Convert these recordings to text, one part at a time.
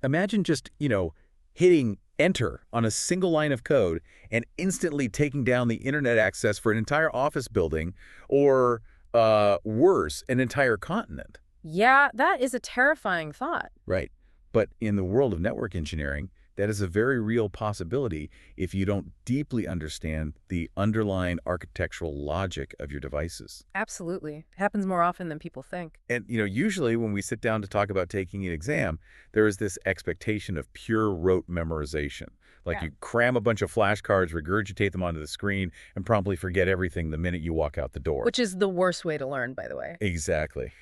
Imagine just, hitting enter on a single line of code and instantly taking down the internet access for an entire office building or, worse, an entire continent. Yeah, that is a terrifying thought. Right. But in the world of network engineering, that is a very real possibility if you don't deeply understand the underlying architectural logic of your devices. Absolutely. It happens more often than people think. And, usually when we sit down to talk about taking an exam, there is this expectation of pure rote memorization. Like you cram a bunch of flashcards, regurgitate them onto the screen, and promptly forget everything the minute you walk out the door. Which is the worst way to learn, by the way. Exactly.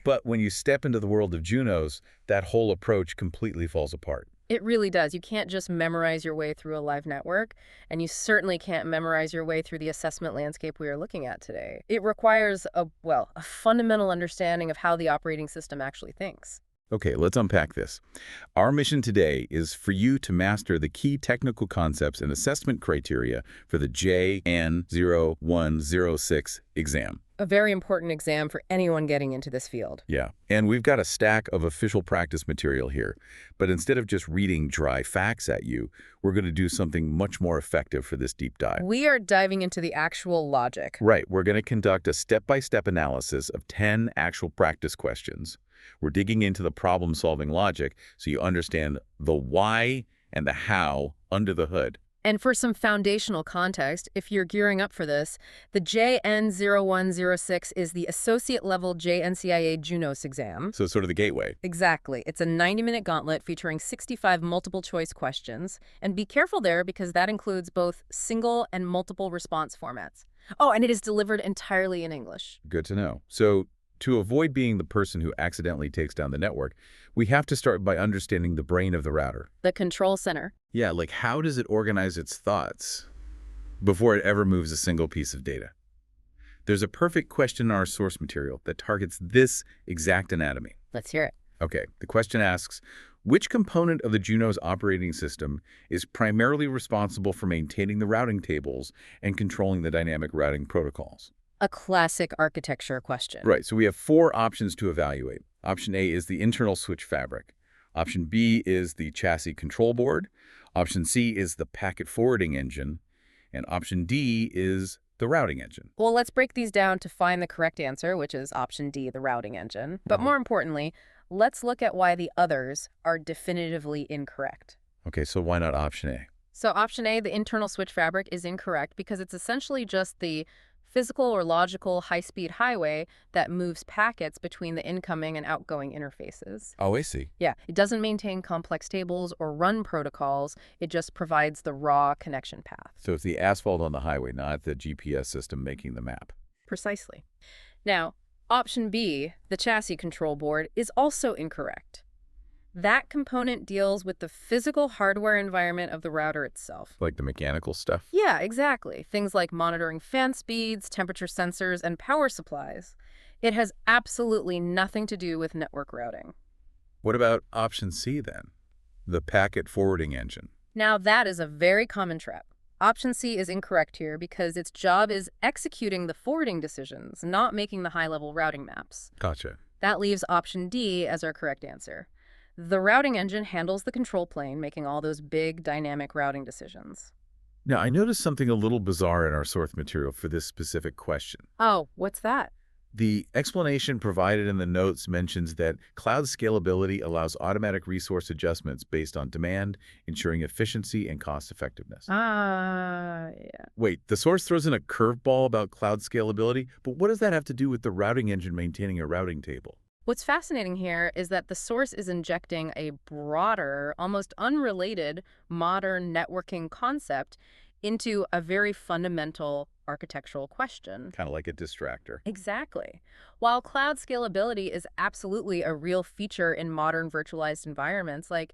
But when you step into the world of Junos, that whole approach completely falls apart. It really does. You can't just memorize your way through a live network, and you certainly can't memorize your way through the assessment landscape we are looking at today. It requires a fundamental understanding of how the operating system actually thinks. Okay, let's unpack this. Our mission today is for you to master the key technical concepts and assessment criteria for the JN0-106 exam. A very important exam for anyone getting into this field. Yeah, and we've got a stack of official practice material here. But instead of just reading dry facts at you, we're going to do something much more effective for this deep dive. We are diving into the actual logic. Right, we're going to conduct a step-by-step analysis of 10 actual practice questions. We're digging into the problem-solving logic so you understand the why and the how under the hood. And for some foundational context, if you're gearing up for this, the JN0-106 is the associate-level JNCIA-Junos exam. So sort of the gateway. Exactly. It's a 90-minute gauntlet featuring 65 multiple-choice questions. And be careful there because that includes both single and multiple response formats. Oh, and it is delivered entirely in English. Good to know. So to avoid being the person who accidentally takes down the network, we have to start by understanding the brain of the router. The control center. Yeah, like how does it organize its thoughts before it ever moves a single piece of data? There's a perfect question in our source material that targets this exact anatomy. Let's hear it. Okay, the question asks, which component of the Junos operating system is primarily responsible for maintaining the routing tables and controlling the dynamic routing protocols? A classic architecture question. Right, so we have 4 options to evaluate. Option A is the internal switch fabric. Option B is the chassis control board. Option C is the packet forwarding engine. And option D is the routing engine. Well, let's break these down to find the correct answer, which is option D, the routing engine. But more importantly, let's look at why the others are definitively incorrect. Okay, so why not option A? So option A, the internal switch fabric, is incorrect because it's essentially just the physical or logical high-speed highway that moves packets between the incoming and outgoing interfaces. Oh, I see. Yeah, it doesn't maintain complex tables or run protocols. It just provides the raw connection path. So it's the asphalt on the highway, not the GPS system making the map. Precisely. Now, option B, the chassis control board, is also incorrect. That component deals with the physical hardware environment of the router itself. Like the mechanical stuff? Yeah, exactly. Things like monitoring fan speeds, temperature sensors, and power supplies. It has absolutely nothing to do with network routing. What about option C then? The packet forwarding engine. Now that is a very common trap. Option C is incorrect here because its job is executing the forwarding decisions, not making the high-level routing maps. Gotcha. That leaves option D as our correct answer. The routing engine handles the control plane, making all those big dynamic routing decisions. Now, I noticed something a little bizarre in our source material for this specific question. Oh, what's that? The explanation provided in the notes mentions that cloud scalability allows automatic resource adjustments based on demand, ensuring efficiency and cost effectiveness. Yeah. Wait, the source throws in a curveball about cloud scalability, but what does that have to do with the routing engine maintaining a routing table? What's fascinating here is that the source is injecting a broader, almost unrelated modern networking concept into a very fundamental architectural question. Kind of like a distractor. Exactly. While cloud scalability is absolutely a real feature in modern virtualized environments, like,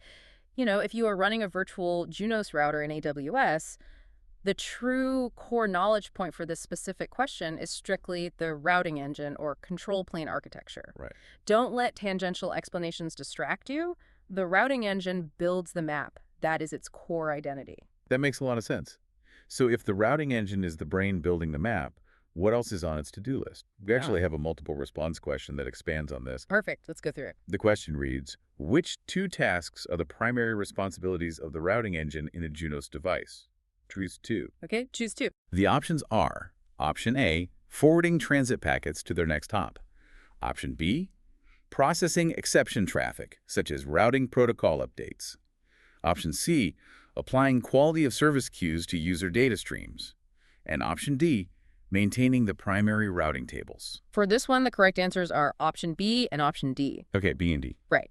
if you are running a virtual Junos router in AWS, the true core knowledge point for this specific question is strictly the routing engine or control plane architecture. Right. Don't let tangential explanations distract you. The routing engine builds the map. That is its core identity. That makes a lot of sense. So if the routing engine is the brain building the map, What else is on its to-do list? We actually have a multiple response question that expands on this. Perfect. Let's go through it. The question reads, which two tasks are the primary responsibilities of the routing engine in a Junos device? Choose two. Okay, choose two. The options are, option A, forwarding transit packets to their next hop. Option B, processing exception traffic, such as routing protocol updates. Option C, applying quality of service queues to user data streams. And option D, maintaining the primary routing tables. For this one, the correct answers are option B and option D. Okay, B and D. Right.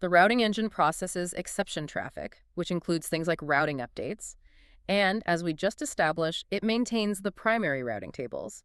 The routing engine processes exception traffic, which includes things like routing updates. And as we just established, it maintains the primary routing tables.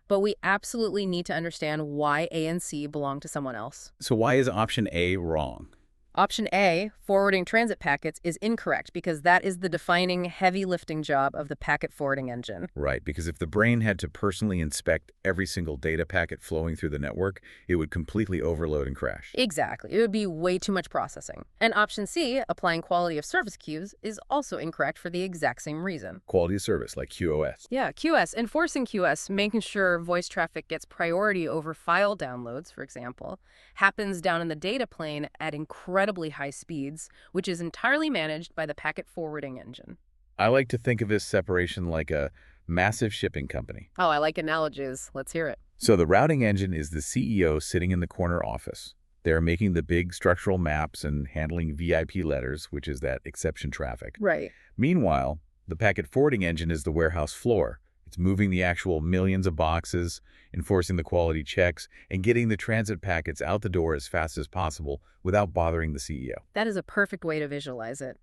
But we absolutely need to understand why A and C belong to someone else. So why is option A wrong? Option A, forwarding transit packets, is incorrect because that is the defining heavy lifting job of the packet forwarding engine. Right, because if the brain had to personally inspect every single data packet flowing through the network, it would completely overload and crash. Exactly. It would be way too much processing. And option C, applying quality of service queues, is also incorrect for the exact same reason. Quality of service, like QoS. Yeah, QoS. Enforcing QoS, making sure voice traffic gets priority over file downloads, for example, happens down in the data plane at incredibly high speeds, which is entirely managed by the packet forwarding engine. I like to think of this separation like a massive shipping company. Oh, I like analogies. Let's hear it. So the routing engine is the CEO sitting in the corner office. They're making the big structural maps and handling VIP letters, which is that exception traffic. Right. Meanwhile, the packet forwarding engine is the warehouse floor. It's moving the actual millions of boxes, enforcing the quality checks, and getting the transit packets out the door as fast as possible without bothering the CEO. That is a perfect way to visualize it.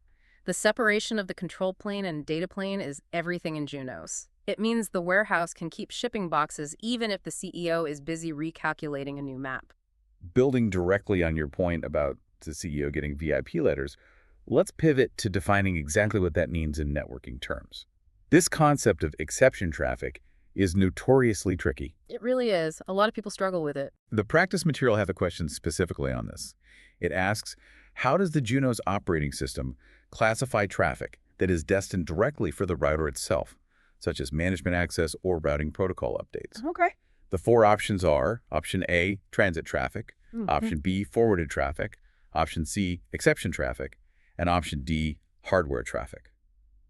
The separation of the control plane and data plane is everything in Junos. It means the warehouse can keep shipping boxes even if the CEO is busy recalculating a new map. Building directly on your point about the CEO getting VIP letters, let's pivot to defining exactly what that means in networking terms. This concept of exception traffic is notoriously tricky. It really is. A lot of people struggle with it. The practice material has a question specifically on this. It asks, how does the Junos operating system classify traffic that is destined directly for the router itself, such as management access or routing protocol updates? Okay. The four options are option A, transit traffic, option B, forwarded traffic, option C, exception traffic, and option D, hardware traffic.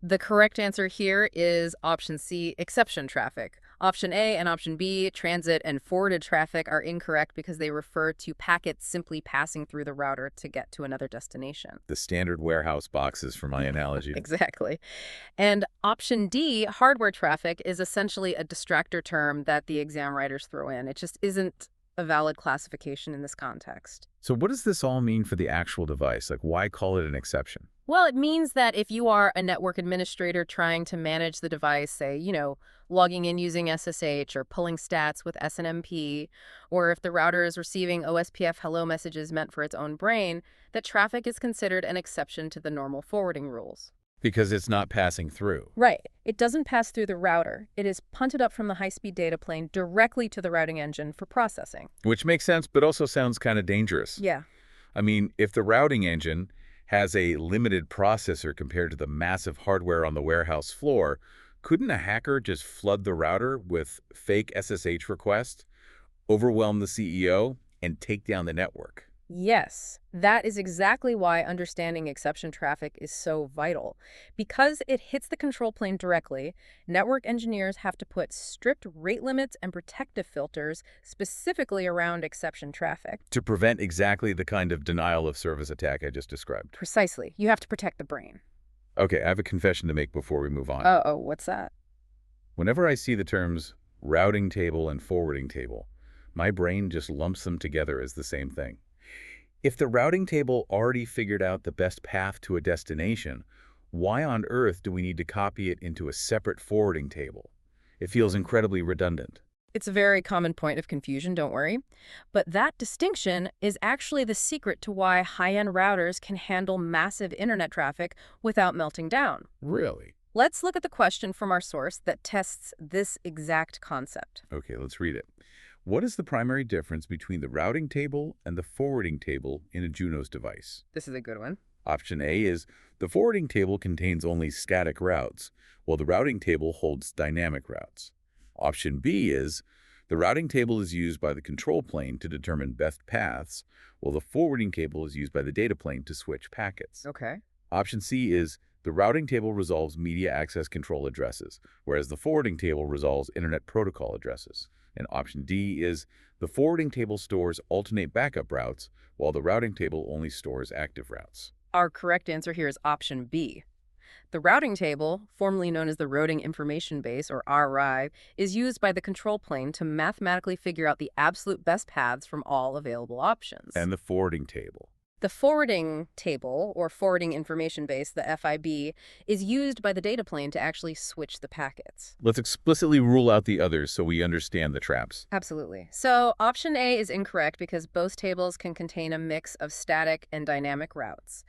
The correct answer here is option C, exception traffic. Option A and option B, transit and forwarded traffic, are incorrect because they refer to packets simply passing through the router to get to another destination. The standard warehouse boxes for my analogy. Exactly. And option D, hardware traffic, is essentially a distractor term that the exam writers throw in. It just isn't a valid classification in this context. So what does this all mean for the actual device? Like, why call it an exception? Well, it means that if you are a network administrator trying to manage the device, say, logging in using SSH or pulling stats with SNMP, or if the router is receiving OSPF hello messages meant for its own brain, that traffic is considered an exception to the normal forwarding rules. Because it's not passing through. Right. It doesn't pass through the router. It is punted up from the high-speed data plane directly to the routing engine for processing. Which makes sense, but also sounds kind of dangerous. Yeah. I mean, if the routing engine has a limited processor compared to the massive hardware on the warehouse floor, couldn't a hacker just flood the router with fake SSH requests, overwhelm the CEO, and take down the network? Yes, that is exactly why understanding exception traffic is so vital. Because it hits the control plane directly, network engineers have to put strict rate limits and protective filters specifically around exception traffic. To prevent exactly the kind of denial of service attack I just described. Precisely. You have to protect the brain. Okay, I have a confession to make before we move on. Uh-oh, what's that? Whenever I see the terms routing table and forwarding table, my brain just lumps them together as the same thing. If the routing table already figured out the best path to a destination, why on earth do we need to copy it into a separate forwarding table? It feels incredibly redundant. It's a very common point of confusion, don't worry. But that distinction is actually the secret to why high-end routers can handle massive internet traffic without melting down. Really? Let's look at the question from our source that tests this exact concept. Okay, let's read it. What is the primary difference between the routing table and the forwarding table in a Junos device? This is a good one. Option A is the forwarding table contains only static routes, while the routing table holds dynamic routes. Option B is the routing table is used by the control plane to determine best paths, while the forwarding table is used by the data plane to switch packets. Okay. Option C is the routing table resolves media access control addresses, whereas the forwarding table resolves Internet Protocol addresses. And option D is the forwarding table stores alternate backup routes, while the routing table only stores active routes. Our correct answer here is option B. The routing table, formerly known as the Routing Information Base, or RI, is used by the control plane to mathematically figure out the absolute best paths from all available options. And the forwarding table. The forwarding table, or Forwarding Information Base, the FIB, is used by the data plane to actually switch the packets. Let's explicitly rule out the others so we understand the traps. Absolutely. So option A is incorrect because both tables can contain a mix of static and dynamic routes.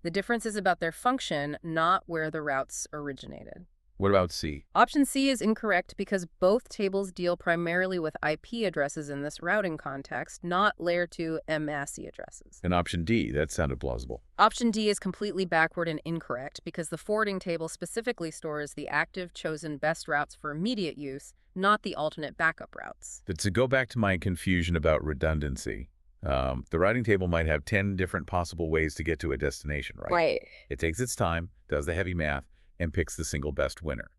The difference is about their function, not where the routes originated. What about C? Option C is incorrect because both tables deal primarily with IP addresses in this routing context, not Layer 2 MASI addresses. And option D, that sounded plausible. Option D is completely backward and incorrect because the forwarding table specifically stores the active chosen best routes for immediate use, not the alternate backup routes. But to go back to my confusion about redundancy, the routing table might have 10 different possible ways to get to a destination, right? Right. It takes its time, does the heavy math, and picks the single best winner.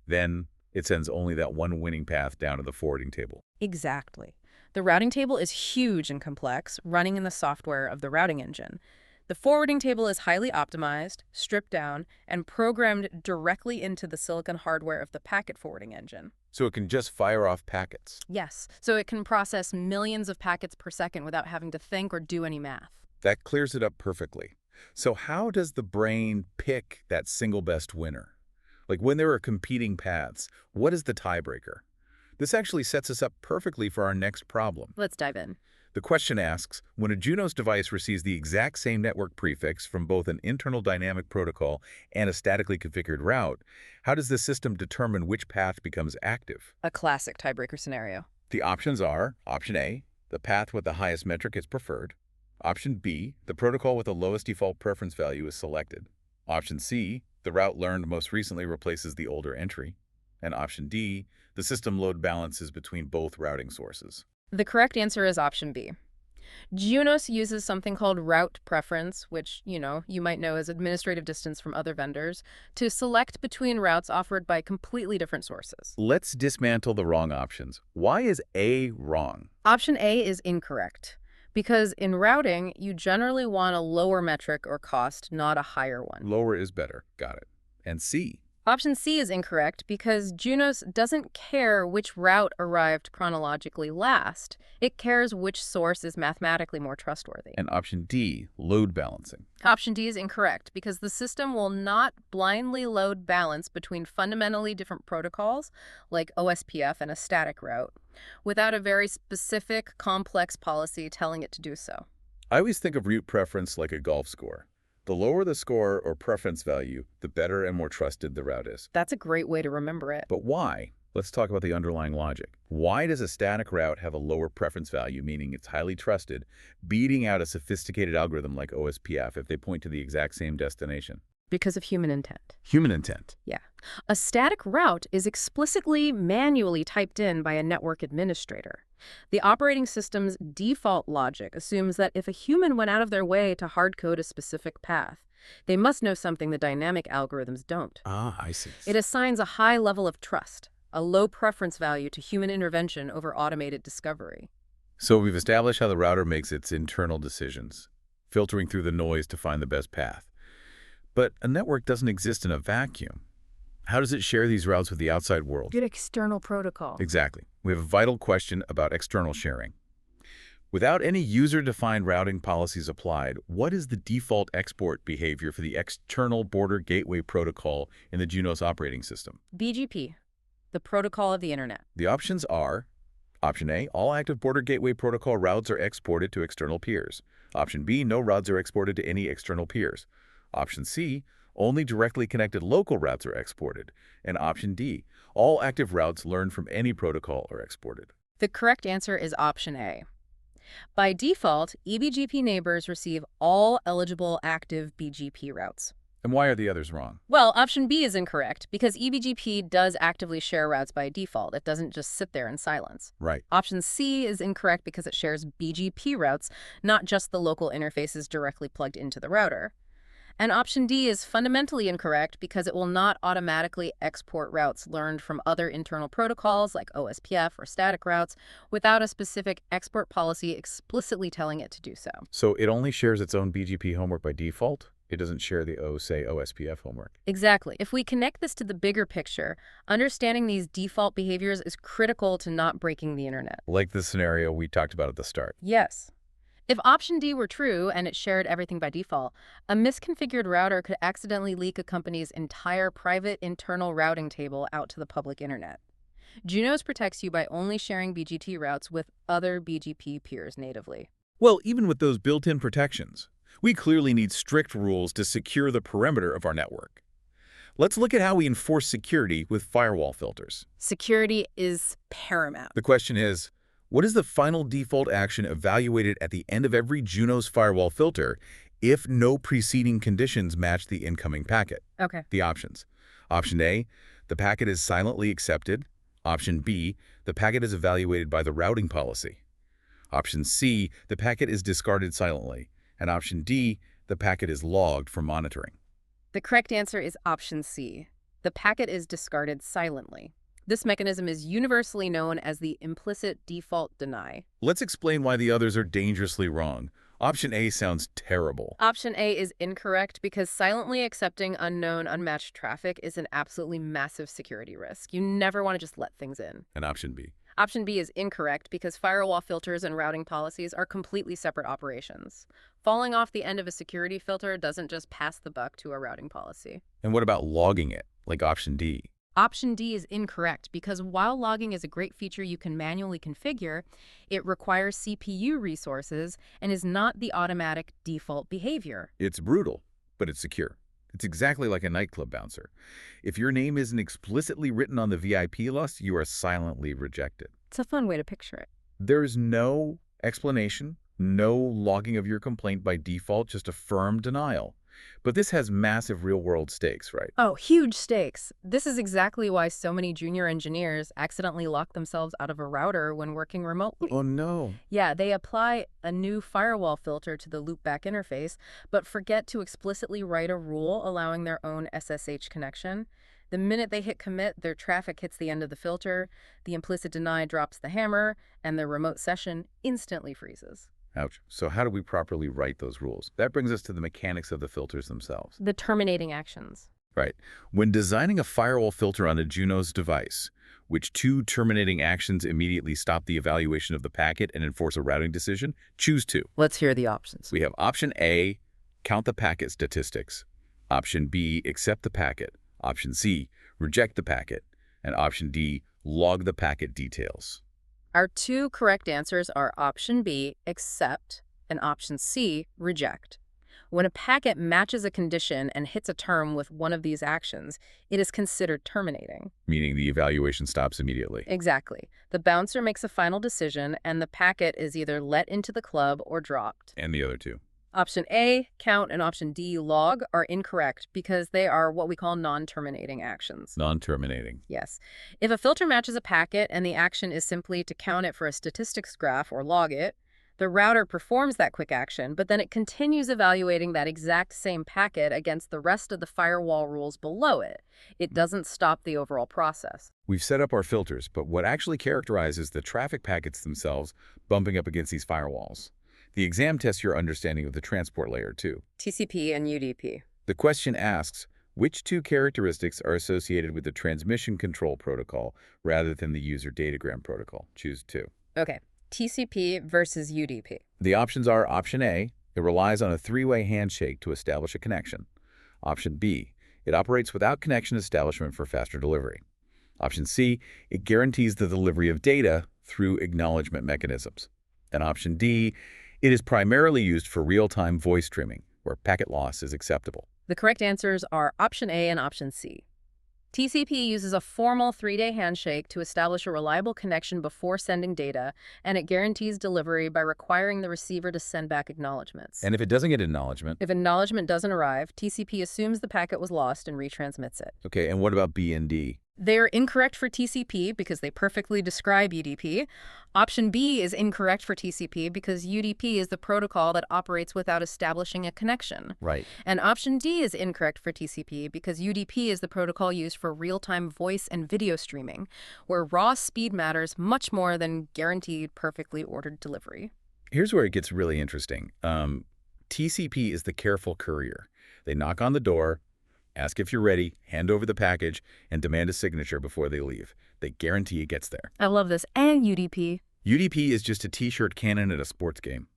Then it sends only that one winning path down to the forwarding table. Exactly. The routing table is huge and complex, running in the software of the routing engine. The forwarding table is highly optimized, stripped down, and programmed directly into the silicon hardware of the packet forwarding engine. So it can just fire off packets. Yes, so it can process millions of packets per second without having to think or do any math. That clears it up perfectly. So how does the brain pick that single best winner? Like when there are competing paths, what is the tiebreaker? This actually sets us up perfectly for our next problem. Let's dive in. The question asks, when a Junos device receives the exact same network prefix from both an internal dynamic protocol and a statically configured route, how does the system determine which path becomes active? A classic tiebreaker scenario. The options are, option A, the path with the highest metric is preferred. Option B, the protocol with the lowest default preference value is selected. Option C, the route learned most recently replaces the older entry. And option D, the system load balances between both routing sources. The correct answer is option B. Junos uses something called route preference, which, you might know as administrative distance from other vendors, to select between routes offered by completely different sources. Let's dismantle the wrong options. Why is A wrong? Option A is incorrect, because in routing, you generally want a lower metric or cost, not a higher one. Lower is better. Got it. And C? Option C is incorrect because Junos doesn't care which route arrived chronologically last. It cares which source is mathematically more trustworthy. And option D, load balancing. Option D is incorrect because the system will not blindly load balance between fundamentally different protocols, like OSPF and a static route, without a very specific, complex policy telling it to do so. I always think of route preference like a golf score. The lower the score or preference value, the better and more trusted the route is. That's a great way to remember it. But why? Let's talk about the underlying logic. Why does a static route have a lower preference value, meaning it's highly trusted, beating out a sophisticated algorithm like OSPF if they point to the exact same destination? Because of human intent. Human intent. Yeah. A static route is explicitly manually typed in by a network administrator. The operating system's default logic assumes that if a human went out of their way to hard-code a specific path, they must know something the dynamic algorithms don't. Ah, I see. It assigns a high level of trust, a low preference value to human intervention over automated discovery. So we've established how the router makes its internal decisions, filtering through the noise to find the best path. But a network doesn't exist in a vacuum. How does it share these routes with the outside world? Good external protocol. Exactly. We have a vital question about external sharing. Without any user-defined routing policies applied, what is the default export behavior for the external border gateway protocol in the Junos operating system? BGP, the protocol of the internet. The options are, option A, all active border gateway protocol routes are exported to external peers. Option B, no routes are exported to any external peers. Option C, only directly connected local routes are exported. And option D, all active routes learned from any protocol are exported. The correct answer is option A. By default, eBGP neighbors receive all eligible active BGP routes. And why are the others wrong? Well, option B is incorrect because eBGP does actively share routes by default. It doesn't just sit there in silence. Right. Option C is incorrect because it shares BGP routes, not just the local interfaces directly plugged into the router. And option D is fundamentally incorrect because it will not automatically export routes learned from other internal protocols like OSPF or static routes without a specific export policy explicitly telling it to do so. So it only shares its own BGP homework by default? It doesn't share the OSPF homework? Exactly. If we connect this to the bigger picture, understanding these default behaviors is critical to not breaking the internet. Like the scenario we talked about at the start. Yes. If option D were true and it shared everything by default, a misconfigured router could accidentally leak a company's entire private internal routing table out to the public internet. Junos protects you by only sharing BGP routes with other BGP peers natively. Well, even with those built-in protections, we clearly need strict rules to secure the perimeter of our network. Let's look at how we enforce security with firewall filters. Security is paramount. The question is, what is the final default action evaluated at the end of every Junos firewall filter if no preceding conditions match the incoming packet? Okay. The options. Option A, the packet is silently accepted. Option B, the packet is evaluated by the routing policy. Option C, the packet is discarded silently. And option D, the packet is logged for monitoring. The correct answer is option C. The packet is discarded silently. This mechanism is universally known as the implicit default deny. Let's explain why the others are dangerously wrong. Option A sounds terrible. Option A is incorrect because silently accepting unknown, unmatched traffic is an absolutely massive security risk. You never want to just let things in. And option B. Option B is incorrect because firewall filters and routing policies are completely separate operations. Falling off the end of a security filter doesn't just pass the buck to a routing policy. And what about logging it, like option D? Option D is incorrect because while logging is a great feature you can manually configure, it requires CPU resources and is not the automatic default behavior. It's brutal, but it's secure. It's exactly like a nightclub bouncer. If your name isn't explicitly written on the VIP list, you are silently rejected. It's a fun way to picture it. There's no explanation, no logging of your complaint by default, just a firm denial. But this has massive real-world stakes, right? Oh, huge stakes. This is exactly why so many junior engineers accidentally lock themselves out of a router when working remotely. Oh, no. Yeah, they apply a new firewall filter to the loopback interface, but forget to explicitly write a rule allowing their own SSH connection. The minute they hit commit, their traffic hits the end of the filter, the implicit deny drops the hammer, and their remote session instantly freezes. Ouch. So how do we properly write those rules? That brings us to the mechanics of the filters themselves. The terminating actions. Right. When designing a firewall filter on a Junos device, which two terminating actions immediately stop the evaluation of the packet and enforce a routing decision? Choose two. Let's hear the options. We have option A, count the packet statistics. Option B, accept the packet. Option C, reject the packet. And option D, log the packet details. Our two correct answers are option B, accept, and option C, reject. When a packet matches a condition and hits a term with one of these actions, it is considered terminating. Meaning the evaluation stops immediately. Exactly. The bouncer makes a final decision, and the packet is either let into the club or dropped. And the other two. Option A, count, and option D, log, are incorrect because they are what we call non-terminating actions. Non-terminating. Yes. If a filter matches a packet and the action is simply to count it for a statistics graph or log it, the router performs that quick action, but then it continues evaluating that exact same packet against the rest of the firewall rules below it. It doesn't stop the overall process. We've set up our filters, but what actually characterizes the traffic packets themselves bumping up against these firewalls? The exam tests your understanding of the transport layer, too. TCP and UDP. The question asks, which two characteristics are associated with the transmission control protocol rather than the user datagram protocol? Choose two. Okay, TCP versus UDP. The options are option A, it relies on a three-way handshake to establish a connection. Option B, it operates without connection establishment for faster delivery. Option C, it guarantees the delivery of data through acknowledgement mechanisms. And option D, it is primarily used for real-time voice streaming, where packet loss is acceptable. The correct answers are option A and option C. TCP uses a formal 3-day handshake to establish a reliable connection before sending data, and it guarantees delivery by requiring the receiver to send back acknowledgments. And if it doesn't get acknowledgement? If acknowledgement doesn't arrive, TCP assumes the packet was lost and retransmits it. Okay, and what about B and D? They are incorrect for TCP because they perfectly describe UDP. Option B is incorrect for TCP because UDP is the protocol that operates without establishing a connection. Right. And option D is incorrect for TCP because UDP is the protocol used for real-time voice and video streaming, where raw speed matters much more than guaranteed perfectly ordered delivery. Here's where it gets really interesting. TCP is the careful courier. They knock on the door, ask if you're ready, hand over the package, and demand a signature before they leave. They guarantee it gets there. I love this. And UDP. UDP is just a T-shirt cannon at a sports game.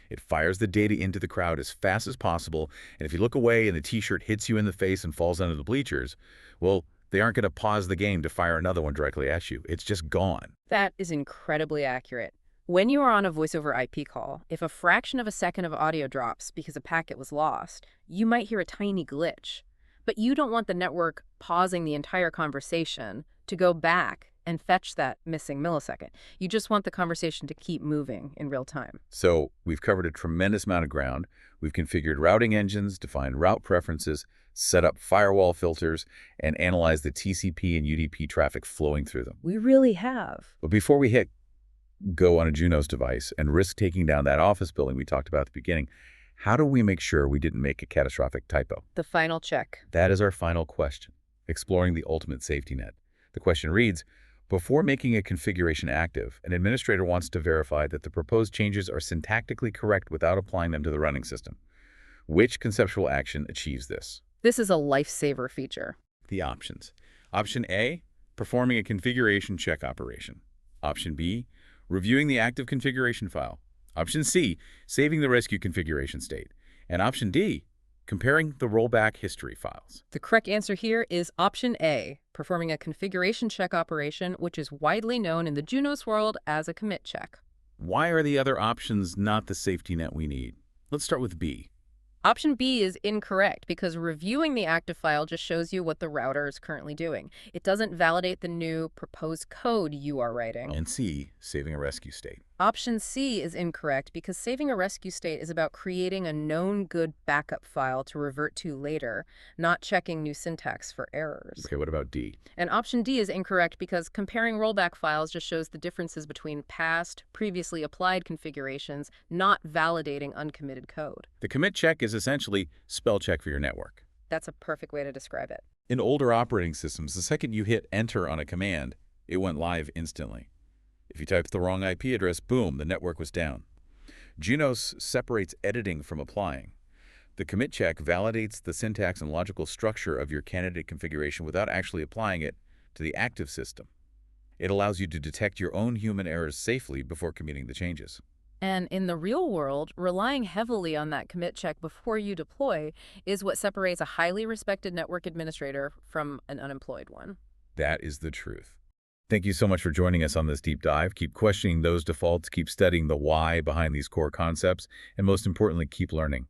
It fires the data into the crowd as fast as possible, and if you look away and the T-shirt hits you in the face and falls under the bleachers, well, they aren't going to pause the game to fire another one directly at you. It's just gone. That is incredibly accurate. When you are on a voice over IP call, if a fraction of a second of audio drops because a packet was lost, you might hear a tiny glitch. But you don't want the network pausing the entire conversation to go back and fetch that missing millisecond. You just want the conversation to keep moving in real time. So we've covered a tremendous amount of ground. We've configured routing engines, defined route preferences, set up firewall filters, and analyzed the TCP and UDP traffic flowing through them. We really have. But before we hit go on a Junos device and risk taking down that office building we talked about at the beginning, how do we make sure we didn't make a catastrophic typo? The final check. That is our final question, exploring the ultimate safety net. The question reads, before making a configuration active, an administrator wants to verify that the proposed changes are syntactically correct without applying them to the running system. Which conceptual action achieves this? This is a lifesaver feature. The options. Option A, performing a configuration check operation. Option B, reviewing the active configuration file. Option C, saving the rescue configuration state. And option D, comparing the rollback history files. The correct answer here is option A, performing a configuration check operation, which is widely known in the Junos world as a commit check. Why are the other options not the safety net we need? Let's start with B. Option B is incorrect because reviewing the active file just shows you what the router is currently doing. It doesn't validate the new proposed code you are writing. And C, saving a rescue state. Option C is incorrect because saving a rescue state is about creating a known good backup file to revert to later, not checking new syntax for errors. Okay, what about D? And option D is incorrect because comparing rollback files just shows the differences between past, previously applied configurations, not validating uncommitted code. The commit check is essentially spell check for your network. That's a perfect way to describe it. In older operating systems, the second you hit enter on a command, it went live instantly. If you typed the wrong IP address, boom, the network was down. Junos separates editing from applying. The commit check validates the syntax and logical structure of your candidate configuration without actually applying it to the active system. It allows you to detect your own human errors safely before committing the changes. And in the real world, relying heavily on that commit check before you deploy is what separates a highly respected network administrator from an unemployed one. That is the truth. Thank you so much for joining us on this deep dive. Keep questioning those defaults, keep studying the why behind these core concepts, and most importantly, keep learning.